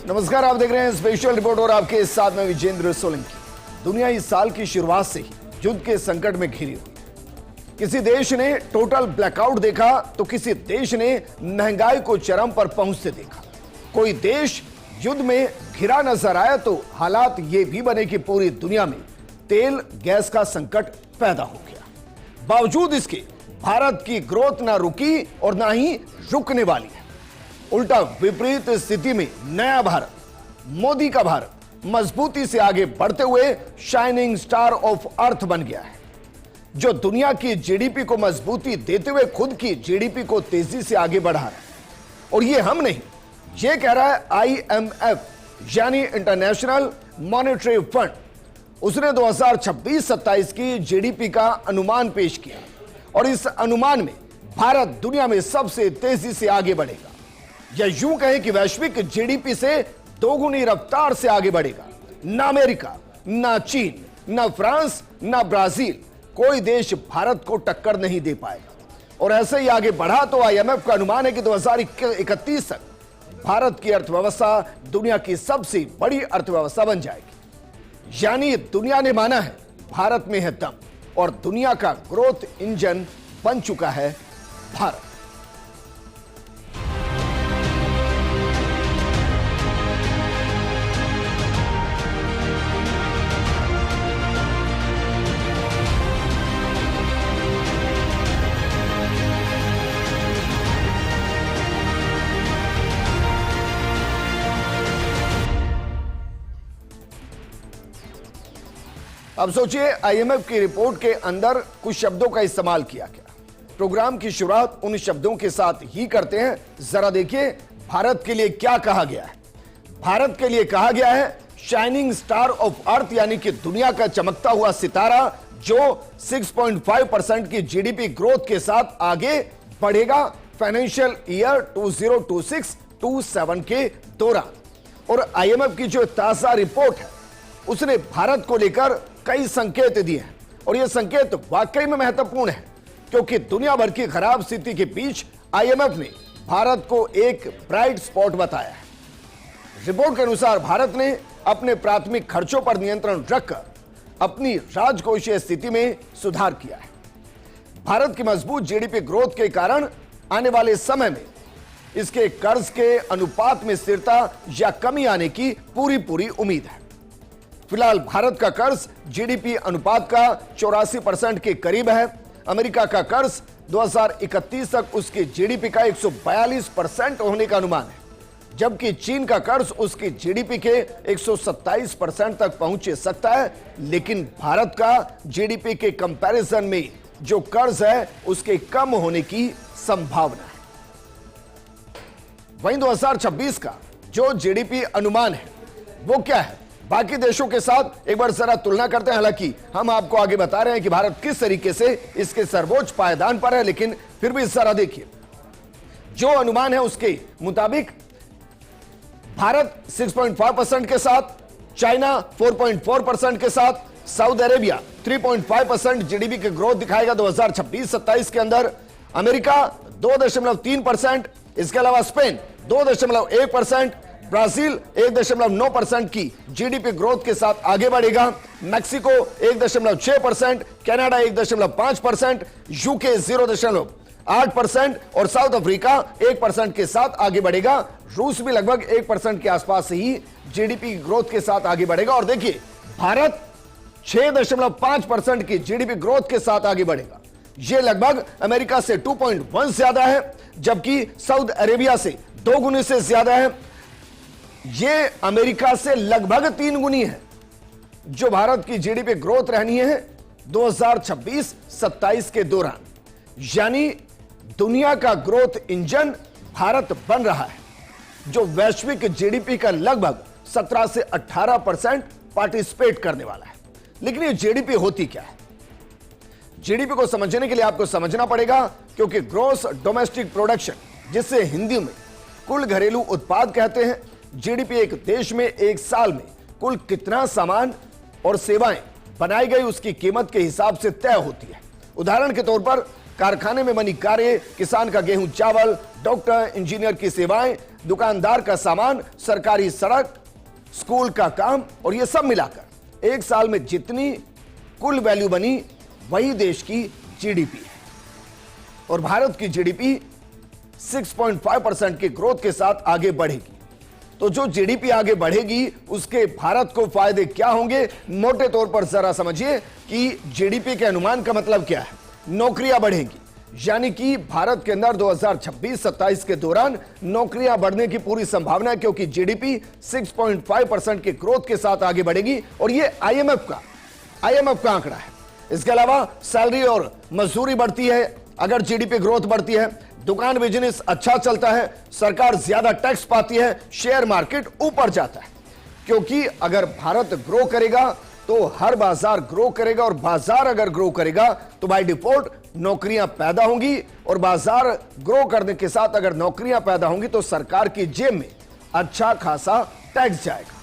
नमस्कार, आप देख रहे हैं स्पेशल रिपोर्ट और आपके साथ में विजेंद्र सोलंकी। दुनिया इस साल की शुरुआत से ही युद्ध के संकट में घिरी हुई। किसी देश ने टोटल ब्लैकआउट देखा तो किसी देश ने महंगाई को चरम पर पहुंचते देखा। कोई देश युद्ध में घिरा नजर आया तो हालात ये भी बने कि पूरी दुनिया में तेल गैस का संकट पैदा हो गया। बावजूद इसके भारत की ग्रोथ ना रुकी और ना ही रुकने वाली है। उल्टा विपरीत स्थिति में नया भारत, मोदी का भारत मजबूती से आगे बढ़ते हुए शाइनिंग स्टार ऑफ अर्थ बन गया है, जो दुनिया की जीडीपी को मजबूती देते हुए खुद की जीडीपी को तेजी से आगे बढ़ा रहा है। और ये हम नहीं, ये कह रहा है आईएमएफ यानी इंटरनेशनल मॉनेटरी फंड। उसने 2026-27 की जीडीपी का अनुमान पेश किया और इस अनुमान में भारत दुनिया में सबसे तेजी से आगे बढ़ेगा, या यूं कहें कि वैश्विक जीडीपी से दोगुनी रफ्तार से आगे बढ़ेगा। ना अमेरिका, ना चीन, ना फ्रांस, ना ब्राजील, कोई देश भारत को टक्कर नहीं दे पाएगा। और ऐसे ही आगे बढ़ा तो आईएमएफ का अनुमान है कि 2031 तक भारत की अर्थव्यवस्था दुनिया की सबसे बड़ी अर्थव्यवस्था बन जाएगी। यानी दुनिया ने माना है भारत में है दम और दुनिया का ग्रोथ इंजन बन चुका है भारत। अब सोचिए, आईएमएफ की रिपोर्ट के अंदर कुछ शब्दों का इस्तेमाल किया गया। प्रोग्राम की शुरुआत उन शब्दों के साथ ही करते हैं। जरा देखिए भारत के लिए क्या कहा गया है। भारत के लिए कहा गया है शाइनिंग स्टार ऑफ अर्थ, यानी कि दुनिया का चमकता हुआ सितारा जो 6.5% की जीडीपी ग्रोथ के साथ आगे बढ़ेगा फाइनेंशियल ईयर 2026-27 के दौरान। और आईएमएफ की जो ताजा रिपोर्ट है उसने भारत को लेकर कई संकेत दिए हैं और यह संकेत वाकई में महत्वपूर्ण है, क्योंकि दुनिया भर की खराब स्थिति के बीच आईएमएफ ने भारत को एक ब्राइट स्पॉट बताया है। रिपोर्ट के अनुसार भारत ने अपने प्राथमिक खर्चों पर नियंत्रण रखकर अपनी राजकोषीय स्थिति में सुधार किया है। भारत की मजबूत जीडीपी ग्रोथ के कारण आने वाले समय में इसके कर्ज के अनुपात में स्थिरता या कमी आने की पूरी उम्मीद है। फिलहाल भारत का कर्ज जीडीपी अनुपात का 84% के करीब है। अमेरिका का कर्ज 2031 तक उसकी जीडीपी का 142% होने का अनुमान है, जबकि चीन का कर्ज उसकी जीडीपी के 127% तक पहुंच सकता है। लेकिन भारत का जीडीपी के कंपैरिजन में जो कर्ज है उसके कम होने की संभावना है। वहीं 2026 का जो जीडीपी अनुमान है वो क्या है, बाकी देशों के साथ एक बार जरा तुलना करते हैं। हालांकि हम आपको आगे बता रहे हैं कि भारत किस तरीके से इसके सर्वोच्च पायदान पर है, लेकिन फिर भी जरा देखिए जो अनुमान है उसके मुताबिक भारत 6.5% के साथ, चाइना 4.4% के साथ, सऊदी अरेबिया 3.5% जीडीपी की ग्रोथ दिखाएगा 2026-27 के अंदर, अमेरिका 2.3%, इसके अलावा स्पेन 2.1%, ब्राजील 1.9% की जीडीपी ग्रोथ के साथ आगे बढ़ेगा, मैक्सिको 1.6%, कनाडा 1.5%, यूके 0.8% और साउथ अफ्रीका 1% के साथ आगे बढ़ेगा। रूस भी लगभग 1% के आसपास ही जीडीपी ग्रोथ के साथ आगे बढ़ेगा। और देखिए भारत 6.5% की जीडीपी ग्रोथ के साथ आगे बढ़ेगा। यह लगभग अमेरिका से 2.1 ज्यादा है, जबकि सऊदी अरेबिया से 2 गुने से ज्यादा है। यह अमेरिका से लगभग 3 गुनी है जो भारत की जीडीपी ग्रोथ रहनी है 2026-27 के दौरान। यानी दुनिया का ग्रोथ इंजन भारत बन रहा है, जो वैश्विक जीडीपी का लगभग 17 से 18% पार्टिसिपेट करने वाला है। लेकिन ये जीडीपी होती क्या है? जीडीपी को समझने के लिए आपको समझना पड़ेगा, क्योंकि ग्रॉस डोमेस्टिक प्रोडक्शन, जिसे हिंदी में कुल घरेलू उत्पाद कहते हैं, जीडीपी एक देश में एक साल में कुल कितना सामान और सेवाएं बनाई गई उसकी कीमत के हिसाब से तय होती है। उदाहरण के तौर पर कारखाने में बनी कारें, किसान का गेहूं चावल, डॉक्टर इंजीनियर की सेवाएं दुकानदार का सामान, सरकारी सड़क, स्कूल का काम और यह सब मिलाकर एक साल में जितनी कुल वैल्यू बनी वही देश की जीडीपी है। और भारत की जीडीपी 6.5% की ग्रोथ के साथ आगे बढ़ेगी। तो जो जीडीपी आगे बढ़ेगी उसके भारत को फायदे क्या होंगे, मोटे तौर पर जरा समझिए कि जीडीपी के अनुमान का मतलब क्या है। नौकरियां बढ़ेंगी, यानी कि भारत के अंदर 2026-27 के दौरान नौकरियां बढ़ने की पूरी संभावना है, क्योंकि जीडीपी 6.5% की ग्रोथ के साथ आगे बढ़ेगी। और यह आईएमएफ का आंकड़ा है। इसके अलावा सैलरी और मजदूरी बढ़ती है अगर जीडीपी ग्रोथ बढ़ती है, दुकान बिजनेस अच्छा चलता है, सरकार ज्यादा टैक्स पाती है, शेयर मार्केट ऊपर जाता है। क्योंकि अगर भारत ग्रो करेगा तो हर बाजार ग्रो करेगा, और बाजार अगर ग्रो करेगा तो बाय डिफॉल्ट नौकरियां पैदा होंगी, और बाजार ग्रो करने के साथ अगर नौकरियां पैदा होंगी तो सरकार की जेब में अच्छा खासा टैक्स जाएगा।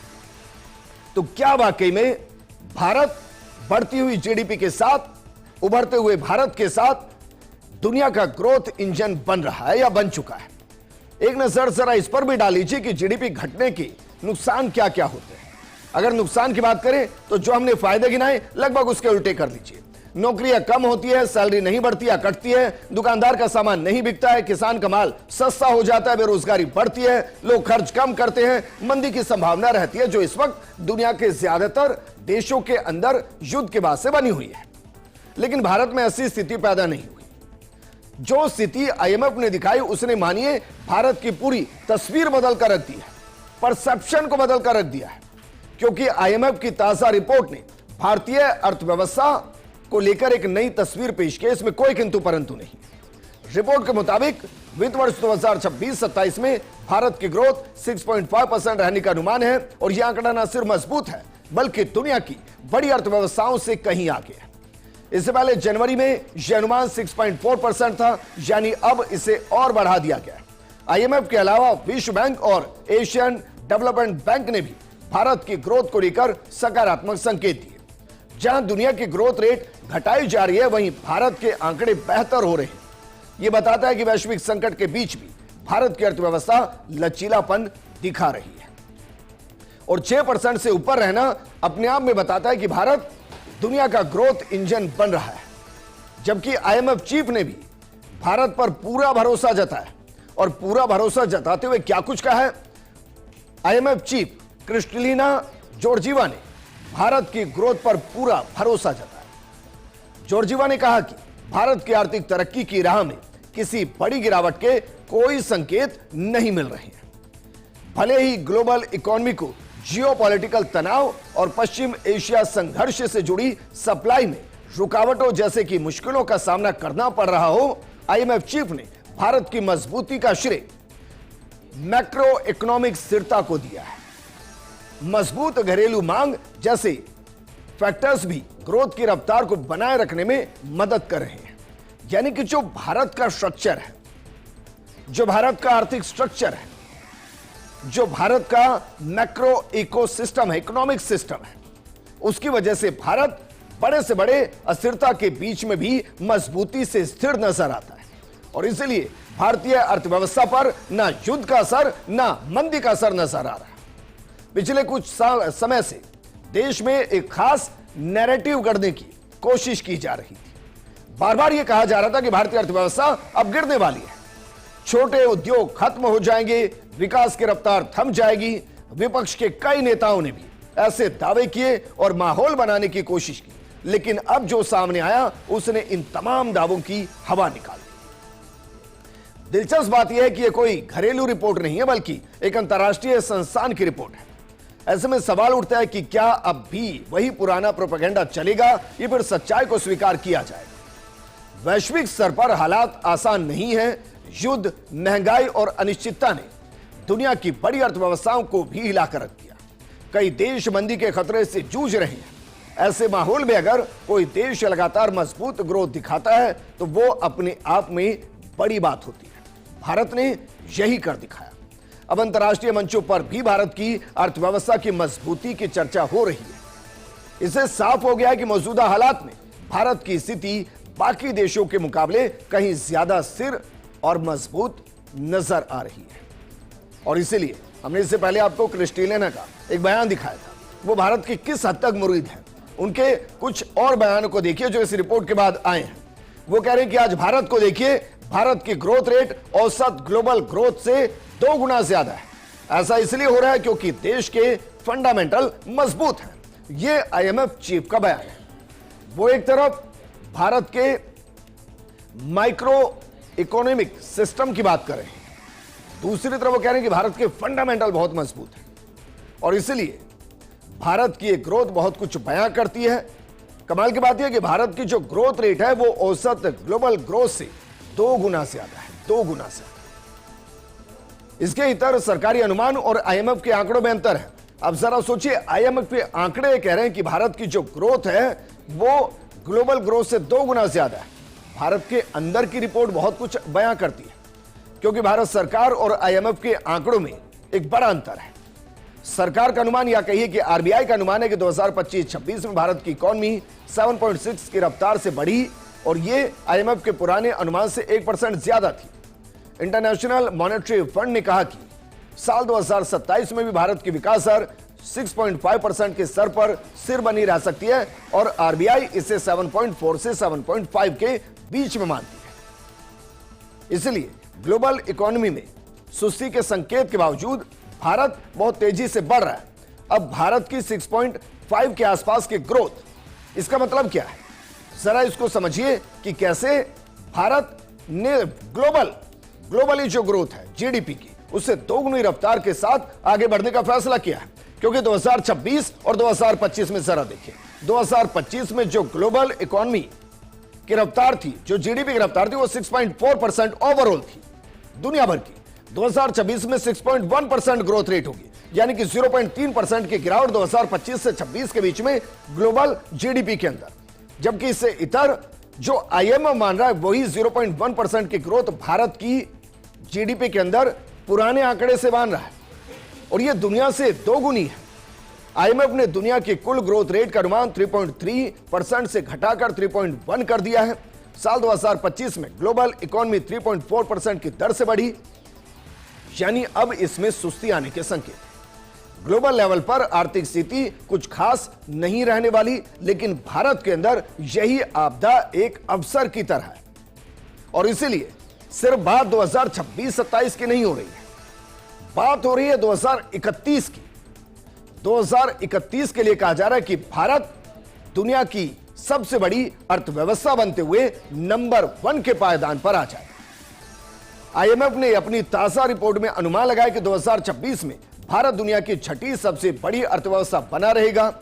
तो क्या वाकई में भारत बढ़ती हुई जीडीपी के साथ, उभरते हुए भारत के साथ दुनिया का ग्रोथ इंजन बन रहा है या बन चुका है? एक नजर जरा इस पर भी डाल लीजिए कि जीडीपी घटने के नुकसान क्या क्या होते हैं। अगर नुकसान की बात करें तो जो हमने फायदे गिनाए लगभग उसके उल्टे कर लीजिए। नौकरियां कम होती है, सैलरी नहीं बढ़ती या कटती है, दुकानदार का सामान नहीं बिकता है, किसान का माल सस्ता हो जाता है, बेरोजगारी बढ़ती है, लोग खर्च कम करते हैं, मंदी की संभावना रहती है, जो इस वक्त दुनिया के ज्यादातर देशों के अंदर युद्ध के बाद से बनी हुई है। लेकिन भारत में ऐसी स्थिति पैदा नहीं हुई। जो स्थिति आईएमएफ ने दिखाई उसने मानिए भारत की पूरी तस्वीर बदल कर रख दी है, परसेप्शन को बदल कर रख दिया है। क्योंकि आईएमएफ की ताजा रिपोर्ट ने भारतीय अर्थव्यवस्था को लेकर एक नई तस्वीर पेश की, इसमें कोई किंतु परंतु नहीं। रिपोर्ट के मुताबिक वित्त वर्ष 2026-27 में भारत की ग्रोथ 6.5% रहने का अनुमान है, और यह आंकड़ा न सिर्फ मजबूत है बल्कि दुनिया की बड़ी अर्थव्यवस्थाओं से कहीं आगे है। इससे पहले जनवरी में यह अनुमान 6.4% था, यानी अब इसे और बढ़ा दिया गया। आईएमएफ के अलावा विश्व बैंक और एशियन डेवलपमेंट बैंक ने भी भारत की ग्रोथ को लेकर सकारात्मक संकेत दिए। जहां दुनिया की ग्रोथ रेट घटाई जा रही है, वहीं भारत के आंकड़े बेहतर हो रहे हैं। यह बताता है कि वैश्विक संकट के बीच भी भारत की अर्थव्यवस्था लचीलापन दिखा रही है। और 6% से ऊपर रहना अपने आप में बताता है कि भारत दुनिया का ग्रोथ इंजन बन रहा है। जबकि आईएमएफ चीफ ने भी भारत पर पूरा भरोसा जताया, और पूरा भरोसा जताते हुए क्या कुछ कहा है। आईएमएफ चीफ क्रिस्टलिना जॉर्जीवा ने भारत की ग्रोथ पर पूरा भरोसा जताया। जॉर्जीवा ने कहा कि भारत की आर्थिक तरक्की की राह में किसी बड़ी गिरावट के कोई संकेत नहीं मिल रहे हैं। भले ही ग्लोबल इकोनॉमी को जियोपॉलिटिकल तनाव और पश्चिम एशिया संघर्ष से जुड़ी सप्लाई में रुकावटों जैसे कि मुश्किलों का सामना करना पड़ रहा हो, आईएमएफ चीफ ने भारत की मजबूती का श्रेय मैक्रो इकोनॉमिक स्थिरता को दिया है। मजबूत घरेलू मांग जैसे फैक्टर्स भी ग्रोथ की रफ्तार को बनाए रखने में मदद कर रहे हैं। यानी कि जो भारत का स्ट्रक्चर है, जो भारत का आर्थिक स्ट्रक्चर है, जो भारत का मैक्रो इकोसिस्टम है, इकोनॉमिक सिस्टम है, उसकी वजह से भारत बड़े से बड़े अस्थिरता के बीच में भी मजबूती से स्थिर नजर आता है। और इसलिए भारतीय अर्थव्यवस्था पर ना युद्ध का असर, ना मंदी का असर नजर आ रहा है। पिछले कुछ समय से देश में एक खास नैरेटिव गढ़ने की कोशिश की जा रही थी। बार बार यह कहा जा रहा था कि भारतीय अर्थव्यवस्था अब गिरने वाली है, छोटे उद्योग खत्म हो जाएंगे, विकास की रफ्तार थम जाएगी। विपक्ष के कई नेताओं ने भी ऐसे दावे किए और माहौल बनाने की कोशिश की, लेकिन अब जो सामने आया उसने इन तमाम दावों की हवा निकाल दी। दिलचस्प बात यह है कि यह कोई घरेलू रिपोर्ट नहीं है, बल्कि एक अंतर्राष्ट्रीय संस्थान की रिपोर्ट है। ऐसे में सवाल उठता है कि क्या अब भी वही पुराना प्रोपेगेंडा चलेगा या फिर सच्चाई को स्वीकार किया जाएगा। वैश्विक स्तर पर हालात आसान नहीं है। युद्ध, महंगाई और अनिश्चितता ने दुनिया की बड़ी अर्थव्यवस्थाओं को भी हिलाकर रख दिया। कई देश मंदी के खतरे से जूझ रहे हैं। ऐसे माहौल में अगर कोई देश लगातार मजबूत ग्रोथ दिखाता है तो वो अपने आप में बड़ी बात होती है। भारत ने यही कर दिखाया। अब अंतर्राष्ट्रीय मंचों पर भी भारत की अर्थव्यवस्था की मजबूती की चर्चा हो रही है। इससे साफ हो गया है कि मौजूदा हालात में भारत की स्थिति बाकी देशों के मुकाबले कहीं ज्यादा स्थिर और मजबूत नजर आ रही है। और इसीलिए हमने इससे पहले आपको क्रिस्टेलिना का एक बयान दिखाया था, वो भारत की किस हद तक मुरीद है। उनके कुछ और बयानों को देखिए जो इस रिपोर्ट के बाद आए हैं। वो कह रहे हैं कि आज भारत को देखिए, भारत की ग्रोथ रेट औसत ग्लोबल ग्रोथ से 2 गुना ज्यादा है। ऐसा इसलिए हो रहा है क्योंकि देश के फंडामेंटल मजबूत हैं। ये आईएमएफ चीफ का बयान है। वो एक तरफ भारत के माइक्रो इकोनॉमिक सिस्टम की बात कर रहे हैं, दूसरी तरफ वो कह रहे हैं कि भारत के फंडामेंटल बहुत मजबूत है और इसलिए भारत की एक ग्रोथ बहुत कुछ बयां करती है। कमाल की बात यह कि भारत की जो ग्रोथ रेट है वो औसत ग्लोबल ग्रोथ से 2 गुना ज्यादा है, 2 गुना ज्यादा। इसके इतर सरकारी अनुमान और आईएमएफ के आंकड़ों में अंतर है। अब जरा सोचिए, आईएमएफ के आंकड़े कह रहे हैं कि भारत की जो ग्रोथ है वो ग्लोबल ग्रोथ से 2 गुना ज्यादा है। भारत के अंदर की रिपोर्ट बहुत कुछ बयां करती है, क्योंकि भारत सरकार और आईएमएफ के आंकड़ों में एक बड़ा अंतर है। सरकार का अनुमान या कहिए कि आरबीआई का अनुमान है कि 2025-26 में भारत की इकॉनमी 7.6 की रफ्तार से बढ़ी और ये आईएमएफ के पुराने अनुमान से 1% ज्यादा थी। इंटरनेशनल मॉनेटरी फंड ने कहा कि साल 2027 में भी भारत की विकास दर 6.5% के स्तर पर स्थिर बनी रह सकती है और आरबीआई इसे 7.4 से 7.5 के बीच में मानती है। इसलिए ग्लोबल इकोनॉमी में सुस्ती के संकेत के बावजूद भारत बहुत तेजी से बढ़ रहा है। अब भारत की 6.5 के आसपास की ग्रोथ, इसका मतलब क्या है? जरा इसको समझिए कि कैसे भारत ने ग्लोबली जो ग्रोथ है जीडीपी की, उससे 2 गुनी रफ्तार के साथ आगे बढ़ने का फैसला किया है। क्योंकि 2026 और 2025 में जरा देखिए, 2025 में जो ग्लोबल इकोनॉमी की रफ्तार थी, जो जीडीपी की रफ्तार थी, वो 6.4% ओवरऑल थी दुनिया भर की। 2026 में 6.1% ग्रोथ रेट होगी, यानी कि 0.3% की गिरावट 2025 से 26 के बीच में ग्लोबल जीडीपी के अंदर। जबकि इससे इतर जो आईएमएफ मान रहा है वही 0.1% की ग्रोथ भारत की जीडीपी के अंदर पुराने आंकड़े से मान रहा है और यह दुनिया से 2 गुनी है। आईएमएफ ने दुनिया की कुल ग्रोथ रेट का अनुमान 3.3% से घटाकर 3.1 कर दिया है। साल 2025 में ग्लोबल इकोनॉमी 3.4% की दर से बढ़ी, यानी अब इसमें सुस्ती आने के संकेत। ग्लोबल लेवल पर आर्थिक स्थिति कुछ खास नहीं रहने वाली, लेकिन भारत के अंदर यही आपदा एक अवसर की तरह है और इसीलिए सिर्फ बात 2026-27 की नहीं हो रही है, बात हो रही है 2031 की। 2031 के लिए कहा जा रहा है कि भारत दुनिया की सबसे बड़ी अर्थव्यवस्था बनते हुए नंबर 1 के पायदान पर आ जाए। आईएमएफ ने अपनी ताजा रिपोर्ट में अनुमान लगाया कि 2026 में भारत दुनिया की 6ठी सबसे बड़ी अर्थव्यवस्था बना रहेगा।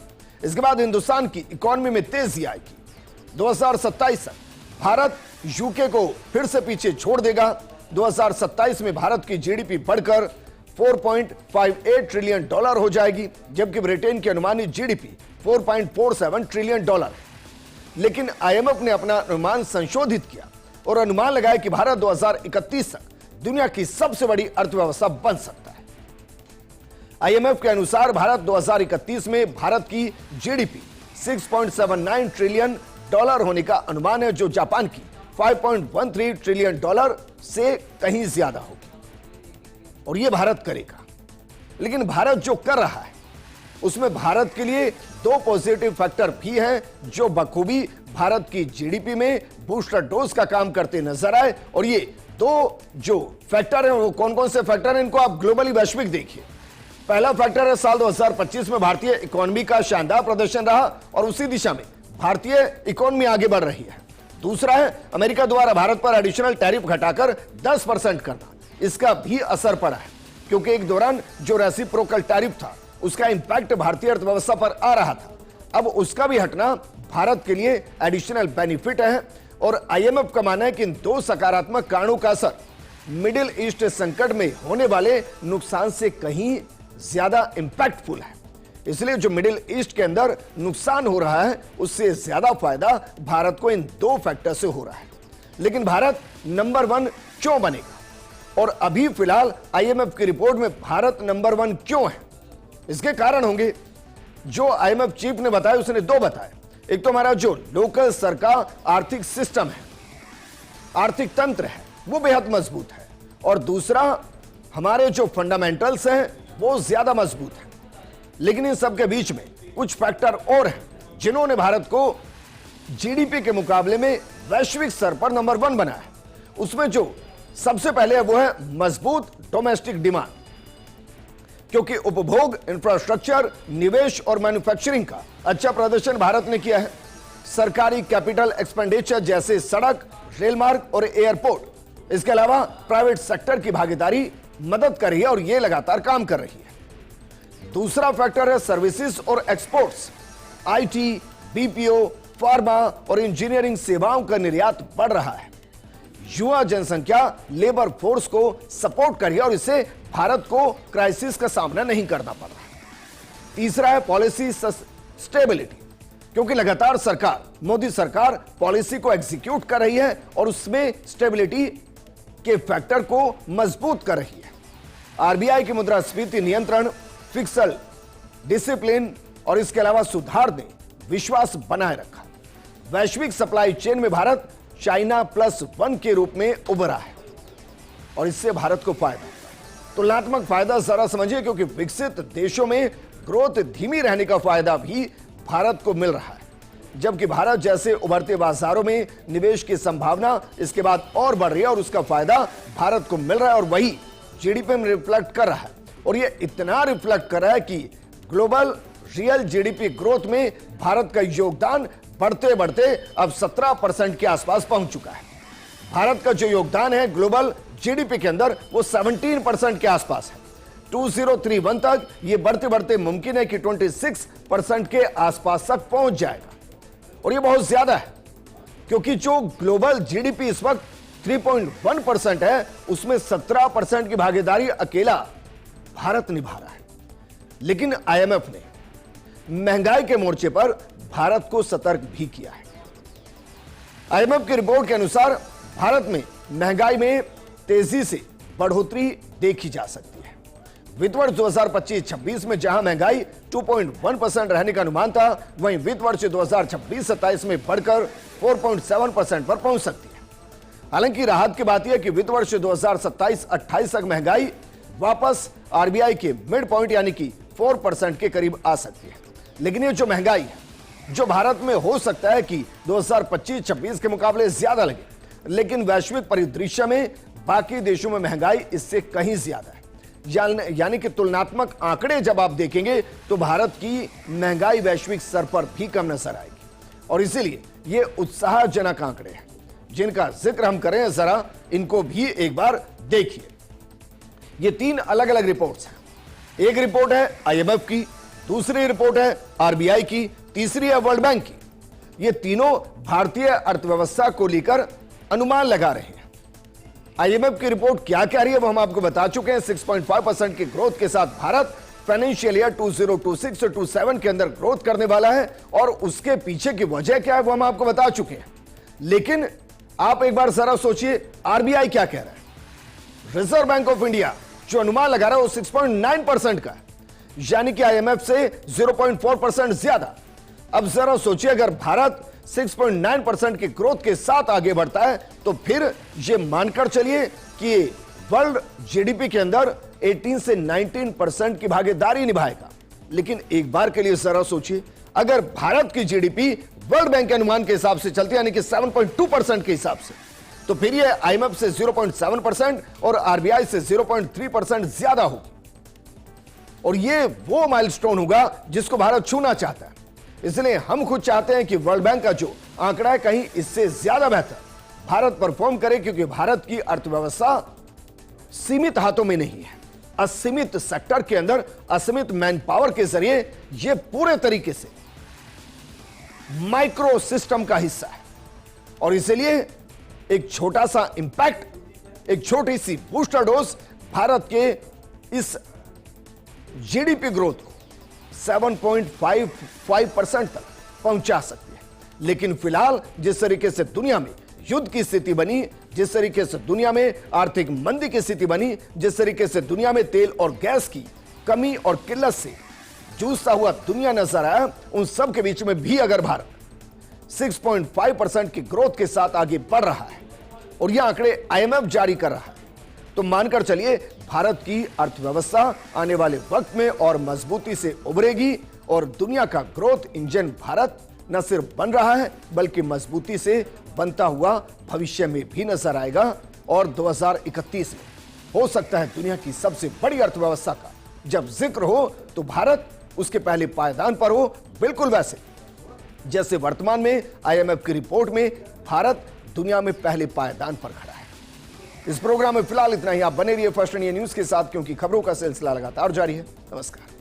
इसके बाद हिंदुस्तान की इकोनॉमी में तेजी आएगी। 2027 तक भारत यूके को फिर से पीछे छोड़ देगा। 2027 में भारत की जीडीपी बढ़कर $4.58 ट्रिलियन हो जाएगी, जबकि ब्रिटेन की अनुमानित जीडीपी $4.47 ट्रिलियन। लेकिन आईएमएफ ने अपना अनुमान संशोधित किया और अनुमान लगाया कि भारत 2031 तक दुनिया की सबसे बड़ी अर्थव्यवस्था बन सकता है। आईएमएफ के अनुसार भारत 2031 में भारत की जीडीपी $6.79 ट्रिलियन होने का अनुमान है, जो जापान की $5.13 ट्रिलियन से कहीं ज्यादा होगी और यह भारत करेगा। लेकिन भारत जो कर रहा है उसमें भारत के लिए 2 पॉजिटिव फैक्टर भी हैं जो बखूबी भारत की जीडीपी में बूस्टर डोज का काम करते नजर आए। और ये 2 जो फैक्टर हैं वो कौन कौन से फैक्टर हैं, इनको आप ग्लोबली वैश्विक देखिए। पहला फैक्टर है साल 2025 में भारतीय इकोनॉमी का शानदार प्रदर्शन रहा और उसी दिशा में भारतीय इकोनॉमी आगे बढ़ रही है। दूसरा है अमेरिका द्वारा भारत पर एडिशनल टैरिफ घटाकर 10% करना, इसका भी असर पड़ा है क्योंकि एक दौरान जो रेसिप्रोकल टैरिफ था उसका इंपैक्ट भारतीय अर्थव्यवस्था पर आ रहा था। अब उसका भी हटना भारत के लिए एडिशनल बेनिफिट है और आईएमएफ का मानना है कि इन 2 सकारात्मक कारणों का असर मिडिल ईस्ट संकट में होने वाले नुकसान से कहीं ज्यादा इंपैक्टफुल है। इसलिए जो मिडिल ईस्ट के अंदर नुकसान हो रहा है उससे ज्यादा फायदा भारत को इन 2 फैक्टर से हो रहा है। लेकिन भारत नंबर 1 क्यों बनेगा और अभी फिलहाल आईएमएफ की रिपोर्ट में भारत नंबर 1 क्यों है? इसके कारण होंगे जो आईएमएफ चीफ ने बताया, उसने 2 बताए। एक तो हमारा जो लोकल स्तर का आर्थिक सिस्टम है, आर्थिक तंत्र है, वो बेहद मजबूत है और दूसरा हमारे जो फंडामेंटल्स हैं वो ज्यादा मजबूत हैं। लेकिन इन सब के बीच में कुछ फैक्टर और हैं जिन्होंने भारत को जीडीपी के मुकाबले में वैश्विक स्तर पर नंबर 1 बनाया है। उसमें जो सबसे पहले है वो है मजबूत डोमेस्टिक डिमांड, क्योंकि उपभोग, इंफ्रास्ट्रक्चर, निवेश और मैन्युफैक्चरिंग का अच्छा प्रदर्शन भारत ने किया है। सरकारी कैपिटल एक्सपेंडिचर जैसे सड़क, रेल मार्ग और एयरपोर्ट, इसके अलावा प्राइवेट सेक्टर की भागीदारी मदद कर रही है और यह लगातार काम कर रही है। दूसरा फैक्टर है सर्विसेज और एक्सपोर्ट्स। आईटी, बीपीओ, फार्मा और इंजीनियरिंग सेवाओं का निर्यात बढ़ रहा है। युवा जनसंख्या लेबर फोर्स को सपोर्ट कर रही है और इससे भारत को क्राइसिस का सामना नहीं करना पड़ रहा है। तीसरा है पॉलिसी स्टेबिलिटी, क्योंकि लगातार मोदी सरकार पॉलिसी को एग्जीक्यूट कर रही है और उसमें स्टेबिलिटी के फैक्टर को मजबूत कर रही है। आरबीआई की मुद्रास्फीति नियंत्रण, फिक्सल डिसिप्लिन और इसके अलावा सुधार ने विश्वास बनाए रखा। वैश्विक सप्लाई चेन में भारत चाइना +1 के रूप में उभरा है और इससे भारत को फायदा। तुलनात्मक फायदा जरा समझिए, क्योंकि विकसित देशों में ग्रोथ धीमी रहने का फायदा भी भारत को मिल रहा है, जबकि भारत जैसे उभरते बाजारों में निवेश की संभावना इसके बाद और बढ़ रही है और उसका फायदा भारत को मिल रहा है और वही जीडीपी में रिफ्लेक्ट कर रहा है। और यह इतना रिफ्लेक्ट कर रहा है कि ग्लोबल रियल जीडीपी ग्रोथ में भारत का योगदान बढ़ते बढ़ते अब 17% के आसपास पहुंच चुका है। भारत का जो योगदान है ग्लोबल जीडीपी के अंदर वो 17% के आसपास है। 2031 तक ये बढ़ते बढ़ते मुमकिन है कि 26% के आसपास तक पहुंच जाएगा और ये बहुत ज्यादा है, क्योंकि जो ग्लोबल जीडीपी इस वक्त 3.1% है उसमें 17% की भागीदारी अकेला भारत निभा रहा है। लेकिन आईएमएफ ने महंगाई के मोर्चे पर भारत को सतर्क भी किया है। आईएमएफ की रिपोर्ट के अनुसार भारत में महंगाई में तेजी से बढ़ोतरी देखी जा सकती है। वित्त वर्ष 2025-26 में जहां महंगाई 2.1% रहने का अनुमान था, वहीं वित्त वर्ष 2026-27 में बढ़कर 4.7% पर पहुंच सकती है। हालांकि राहत की बात यह है कि वित्त वर्ष 2027-28 तक महंगाई वापस आरबीआई के मिड पॉइंट यानी कि 4% के करीब आ सकती है। लेकिन ये जो महंगाई है जो भारत में हो सकता है कि 2025-26 के मुकाबले ज्यादा लगे, लेकिन वैश्विक परिदृश्य में बाकी देशों में महंगाई इससे कहीं ज्यादा है। यानी कि तुलनात्मक आंकड़े जब आप देखेंगे तो भारत की महंगाई वैश्विक स्तर पर भी कम नजर आएगी और इसीलिए ये उत्साहजनक आंकड़े हैं जिनका जिक्र हम करें, जरा इनको भी एक बार देखिए। ये 3 अलग अलग रिपोर्ट्स हैं। एक रिपोर्ट है आईएमएफ की, दूसरी रिपोर्ट है आरबीआई की, तीसरी है वर्ल्ड बैंक की। ये तीनों भारतीय अर्थव्यवस्था को लेकर अनुमान लगा रहे हैं। आईएमएफ की रिपोर्ट क्या कह रही है वो हम आपको बता चुके हैं। 6.5% की ग्रोथ के साथ भारत फाइनेंशियल ईयर 2026-27 के अंदर ग्रोथ करने वाला है और उसके पीछे की वजह क्या है वो हम आपको बता चुके हैं। लेकिन आप एक बार जरा सोचिए आरबीआई क्या कह रहा है। रिजर्व बैंक ऑफ इंडिया जो अनुमान लगा रहा है वो 6.9% का है, यानी कि आईएमएफ से 0.4% ज्यादा। अब जरा सोचिए अगर भारत 6.9% की ग्रोथ के साथ आगे बढ़ता है तो फिर यह मानकर चलिए कि वर्ल्ड जीडीपी के अंदर 18 से 19% की भागीदारी निभाएगा। लेकिन एक बार के लिए जरा सोचिए अगर भारत की जीडीपी वर्ल्ड बैंक के अनुमान के हिसाब से चलती है यानी कि 7.2% के हिसाब से, तो फिर यह आईएमएफ से 0.7% और आरबीआई से 0.3% ज्यादा होगी और यह वो माइलस्टोन होगा जिसको भारत छूना चाहता है। इसलिए हम खुद चाहते हैं कि वर्ल्ड बैंक का जो आंकड़ा है कहीं इससे ज्यादा बेहतर भारत परफॉर्म करे, क्योंकि भारत की अर्थव्यवस्था सीमित हाथों में नहीं है। असीमित सेक्टर के अंदर असीमित मैन पावर के जरिए यह पूरे तरीके से माइक्रो सिस्टम का हिस्सा है और इसलिए एक छोटा सा इंपैक्ट, एक छोटी सी बूस्टर डोज भारत के इस जीडीपी ग्रोथ को 7.55% तक पहुंचा सकती है। लेकिन फिलहाल जिस तरीके से दुनिया में युद्ध की स्थिति बनी, जिस तरीके से दुनिया में आर्थिक मंदी की स्थिति बनी, जिस तरीके से दुनिया में तेल और गैस की कमी और किल्लत से जूझता हुआ दुनिया नजर आया, उन सब के बीच में भी अगर भारत 6.5% की ग्रोथ के साथ आगे बढ़ रहा है और यह आंकड़े आईएमएफ जारी कर रहा है, तो मानकर चलिए भारत की अर्थव्यवस्था आने वाले वक्त में और मजबूती से उभरेगी और दुनिया का ग्रोथ इंजन भारत न सिर्फ बन रहा है बल्कि मजबूती से बनता हुआ भविष्य में भी नजर आएगा और 2031 में हो सकता है दुनिया की सबसे बड़ी अर्थव्यवस्था का जब जिक्र हो तो भारत उसके पहले पायदान पर हो, बिल्कुल वैसे जैसे वर्तमान में आईएमएफ की रिपोर्ट में भारत दुनिया में पहले पायदान पर खड़ा है। इस प्रोग्राम में फिलहाल इतना ही। आप बने रहिए फर्स्ट इंडिया न्यूज के साथ क्योंकि खबरों का सिलसिला लगातार जारी है। नमस्कार।